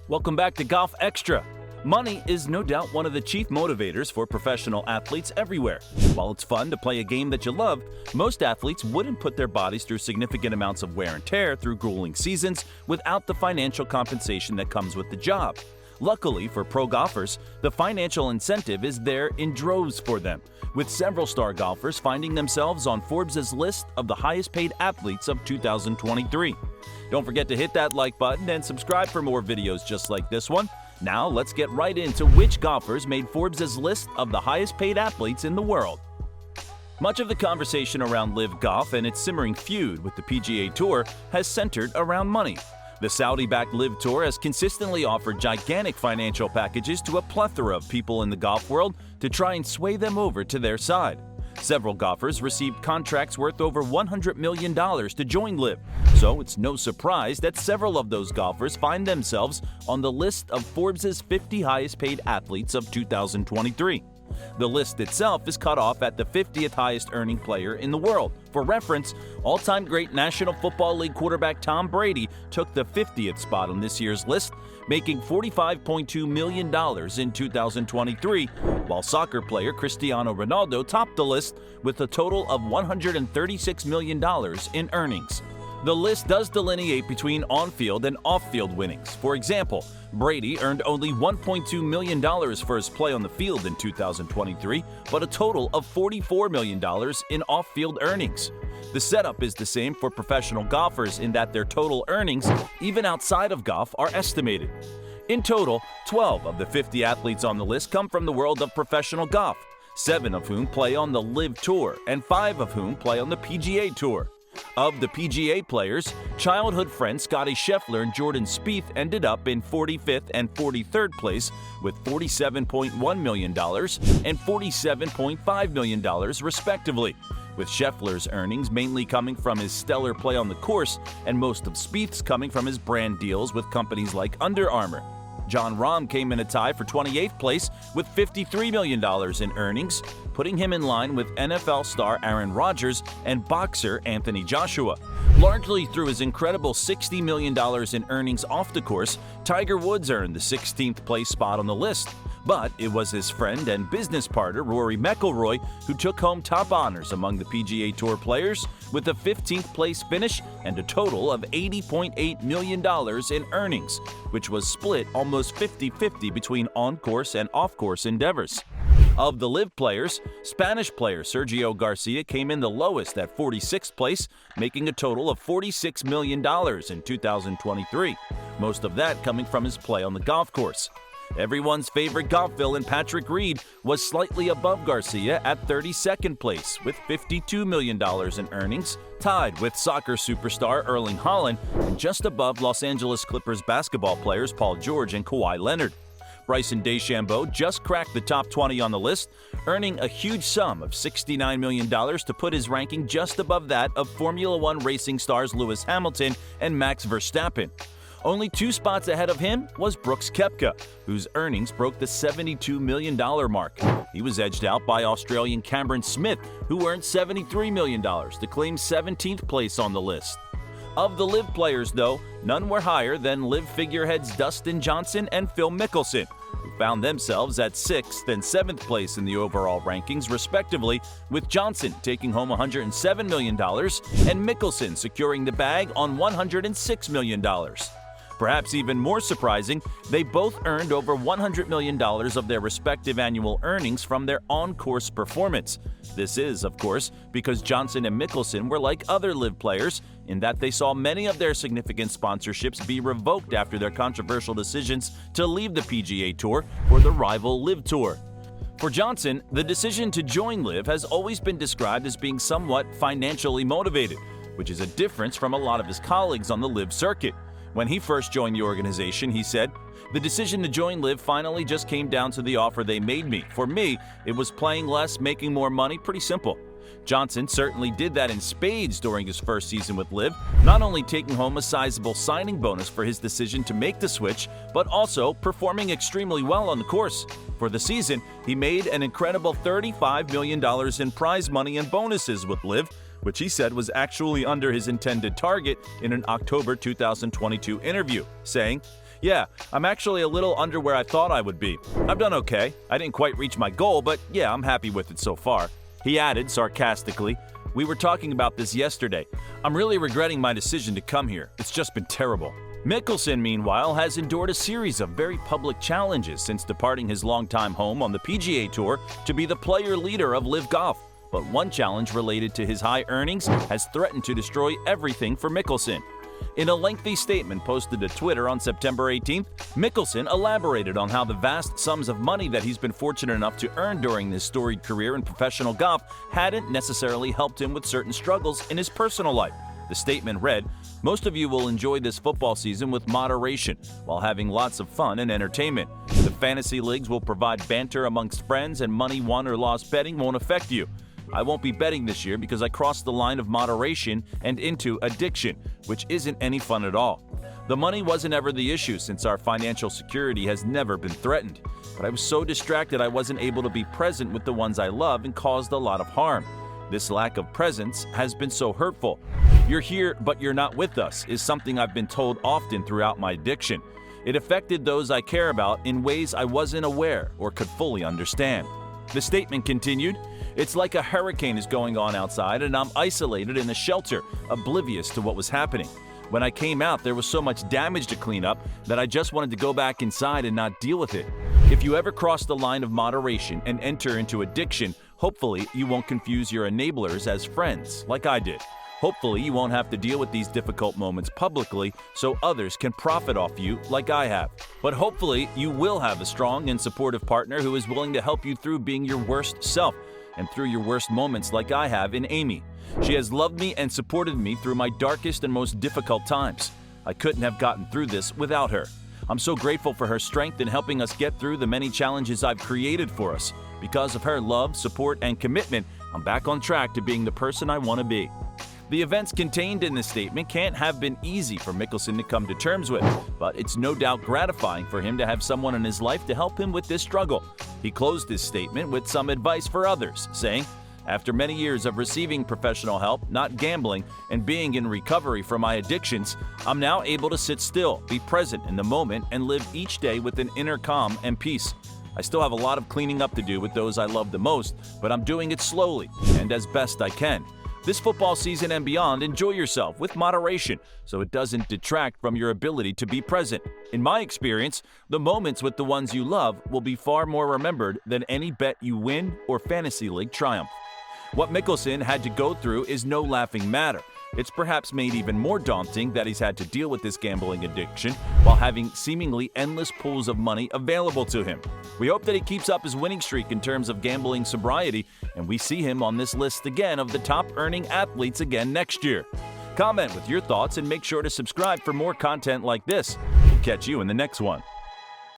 Welcome back to Golf Extra. Money is no doubt one of the chief motivators for professional athletes everywhere. While it's fun to play a game that you love, most athletes wouldn't put their bodies through significant amounts of wear and tear through grueling seasons without the financial compensation that comes with the job. Luckily for pro golfers, the financial incentive is there in droves for them, with several star golfers finding themselves on Forbes' list of the highest paid athletes of 2023. Don't forget to hit that like button and subscribe for more videos just like this one. Now let's get right into which golfers made Forbes' list of the highest paid athletes in the world. Much of the conversation around LIV Golf and its simmering feud with the PGA Tour has centered around money. The Saudi-backed LIV Tour has consistently offered gigantic financial packages to a plethora of people in the golf world to try and sway them over to their side. Several golfers received contracts worth over $100 million to join LIV, so it's no surprise that several of those golfers find themselves on the list of Forbes' 50 highest paid athletes of 2023. The list itself is cut off at the 50th highest earning player in the world. For reference, all-time great National Football League quarterback Tom Brady took the 50th spot on this year's list, making $45.2 million in 2023, while soccer player Cristiano Ronaldo topped the list with a total of $136 million in earnings. The list does delineate between on-field and off-field winnings. For example, Brady earned only $1.2 million for his play on the field in 2023, but a total of $44 million in off-field earnings. The setup is the same for professional golfers in that their total earnings, even outside of golf, are estimated. In total, 12 of the 50 athletes on the list come from the world of professional golf, 7 of whom play on the LIV Tour and 5 of whom play on the PGA Tour. Of the PGA players, childhood friends Scotty Scheffler and Jordan Spieth ended up in 45th and 43rd place with $47.1 million and $47.5 million respectively, with Scheffler's earnings mainly coming from his stellar play on the course and most of Spieth's coming from his brand deals with companies like Under Armour. Jon Rahm came in a tie for 28th place with $53 million in earnings, putting him in line with NFL star Aaron Rodgers and boxer Anthony Joshua. Largely through his incredible $60 million in earnings off the course, Tiger Woods earned the 16th place spot on the list. But it was his friend and business partner Rory McIlroy who took home top honors among the PGA Tour players with a 15th place finish and a total of $80.8 million in earnings, which was split almost 50-50 between on-course and off-course endeavors. Of the LIV players, Spanish player Sergio Garcia came in the lowest at 46th place, making a total of $46 million in 2023, most of that coming from his play on the golf course. Everyone's favorite golf villain Patrick Reed was slightly above Garcia at 32nd place with $52 million in earnings, tied with soccer superstar Erling Haaland and just above Los Angeles Clippers basketball players Paul George and Kawhi Leonard. Bryson DeChambeau just cracked the top 20 on the list, earning a huge sum of $69 million to put his ranking just above that of Formula One racing stars Lewis Hamilton and Max Verstappen. Only 2 spots ahead of him was Brooks Koepka, whose earnings broke the $72 million mark. He was edged out by Australian Cameron Smith, who earned $73 million to claim 17th place on the list. Of the LIV players, though, none were higher than LIV figureheads Dustin Johnson and Phil Mickelson, who found themselves at 6th and 7th place in the overall rankings, respectively, with Johnson taking home $107 million and Mickelson securing the bag on $106 million. Perhaps even more surprising, they both earned over $100 million of their respective annual earnings from their on-course performance. This is, of course, because Johnson and Mickelson were like other LIV players in that they saw many of their significant sponsorships be revoked after their controversial decisions to leave the PGA Tour for the rival LIV Tour. For Johnson, the decision to join LIV has always been described as being somewhat financially motivated, which is a difference from a lot of his colleagues on the LIV circuit. When he first joined the organization, he said, "The decision to join LIV finally just came down to the offer they made me. For me, it was playing less, making more money, pretty simple." Johnson certainly did that in spades during his first season with LIV, not only taking home a sizable signing bonus for his decision to make the switch, but also performing extremely well on the course. For the season, he made an incredible $35 million in prize money and bonuses with LIV, which he said was actually under his intended target in an October 2022 interview, saying, Yeah, I'm actually a little under where I thought I would be. I've done okay. I didn't quite reach my goal, but yeah, I'm happy with it so far." He added sarcastically, "We were talking about this yesterday. I'm really regretting my decision to come here. It's just been terrible." Mickelson, meanwhile, has endured a series of very public challenges since departing his longtime home on the PGA Tour to be the player leader of LIV Golf. But one challenge related to his high earnings has threatened to destroy everything for Mickelson. In a lengthy statement posted to Twitter on September 18th, Mickelson elaborated on how the vast sums of money that he's been fortunate enough to earn during his storied career in professional golf hadn't necessarily helped him with certain struggles in his personal life. The statement read, "Most of you will enjoy this football season with moderation, while having lots of fun and entertainment. The fantasy leagues will provide banter amongst friends, and money won or lost betting won't affect you. I won't be betting this year because I crossed the line of moderation and into addiction, which isn't any fun at all. The money wasn't ever the issue since our financial security has never been threatened. But I was so distracted I wasn't able to be present with the ones I love and caused a lot of harm. This lack of presence has been so hurtful. You're here, but you're not with us is something I've been told often throughout my addiction. It affected those I care about in ways I wasn't aware or could fully understand." The statement continued, "It's like a hurricane is going on outside and I'm isolated in a shelter, oblivious to what was happening. When I came out, there was so much damage to clean up that I just wanted to go back inside and not deal with it. If you ever cross the line of moderation and enter into addiction, hopefully you won't confuse your enablers as friends, like I did. Hopefully you won't have to deal with these difficult moments publicly so others can profit off you like I have. But hopefully you will have a strong and supportive partner who is willing to help you through being your worst self and through your worst moments like I have in Amy. She has loved me and supported me through my darkest and most difficult times. I couldn't have gotten through this without her. I'm so grateful for her strength in helping us get through the many challenges I've created for us. Because of her love, support, and commitment, I'm back on track to being the person I want to be." The events contained in this statement can't have been easy for Mickelson to come to terms with, but it's no doubt gratifying for him to have someone in his life to help him with this struggle. He closed his statement with some advice for others, saying, "After many years of receiving professional help, not gambling, and being in recovery from my addictions, I'm now able to sit still, be present in the moment, and live each day with an inner calm and peace. I still have a lot of cleaning up to do with those I love the most, but I'm doing it slowly and as best I can. This football season and beyond, enjoy yourself with moderation so it doesn't detract from your ability to be present. In my experience, the moments with the ones you love will be far more remembered than any bet you win or fantasy league triumph." What Mickelson had to go through is no laughing matter. It's perhaps made even more daunting that he's had to deal with this gambling addiction while having seemingly endless pools of money available to him. We hope that he keeps up his winning streak in terms of gambling sobriety, and we see him on this list again of the top earning athletes again next year. Comment with your thoughts and make sure to subscribe for more content like this. We'll catch you in the next one.